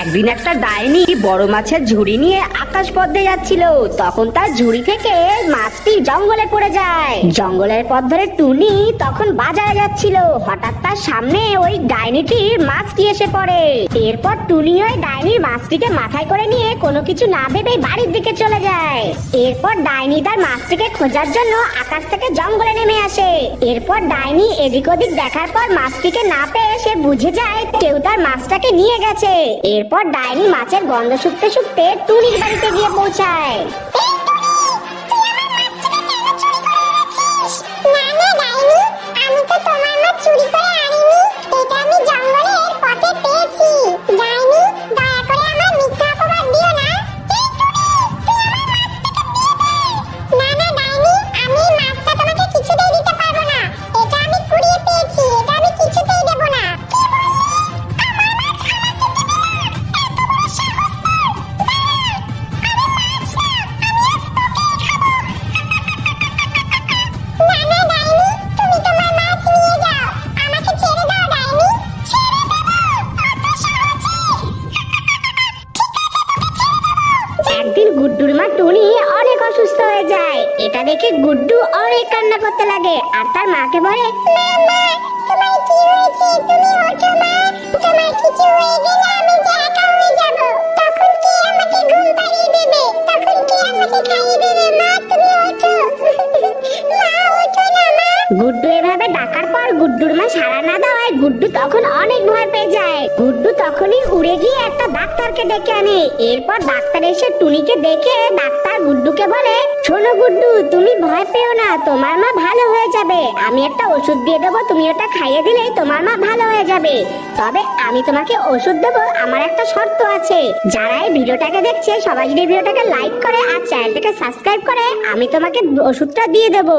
একদিন একটা ডাইনি বড় মাছের ঝুড়ি নিয়ে আকাশ পথে যাচ্ছিল। তখন তার ঝুড়ি থেকে মাছটি জঙ্গলে পড়ে যায়। জঙ্গলের পথ ধরে টুনি তখন বাজারে যাচ্ছিল। হঠাৎ তার সামনে ওই ডাইনিটির মাছটি এসে পড়ে। এরপর টুনি ওই ডাইনির মাছটিকে মাথায় করে নিয়ে কোনো কিছু না ভেবেই বাড়ির দিকে চলে যায়। এরপর ডাইনি তার মাছটিকে খোঁজার জন্য আকাশ থেকে জঙ্গলে নেমে আসে। এরপর ডাইনি এদিক ওদিক দেখার পর মাছটিকে না পেয়ে সে বুঝে যায় কেউ তার মাছটাকে নিয়ে গেছে। এরপর ডাইনি মাছের গন্ধ শুকতে শুকতে টুনির বাড়িতে গিয়ে পৌঁছায়। একদিন গুড্ডুর মা টুনি অনেক অসুস্থ হয়ে যায়। এটা দেখে গুড্ডু অনেক কান্না করতে লাগে আর তার মাকে বলে, মা তোমার কি হয়েছে? তুমি ওঠো মা, তোমার কিছু হয়ে গেলে আমি যে একা হয়ে যাব। তখন কে আমাকে ঘুম পাড়িয়ে দেবে? তখন কে আমাকে খাইয়ে দেবে? মা তুমি ওঠো, মা ওঠো না মা। গুড্ডু এভাবে ডাকার পর গুড্ডুর মা সাড়া না দেওয়ায় গুড্ডু তখন অনেক ভয় পেয়ে যায়। গুড্ডু তখনই উড়ে গিয়ে একটা ডাক্তারকে ডেকে আনে। এরপর ডাক্তার এসে টুনিকে দেখে ডাক্তার গুড্ডুকে বলে, শোনো গুড্ডু, তুমি ভয় পেও না, তোমার মা ভালো হয়ে যাবে। আমি একটা ওষুধ দিয়ে দেবো, তুমি ওটা খাইয়ে দিলেই তোমার মা ভালো হয়ে যাবে। তবে আমি তোমাকে ওষুধ দেবো, আমার একটা শর্ত আছে। যারা এই ভিডিওটাকে দেখছে সবাই যদি ভিডিওটাকে লাইক করে আর চ্যানেলটাকে সাবস্ক্রাইব করে, আমি তোমাকে ওষুধটা দিয়ে দেবো।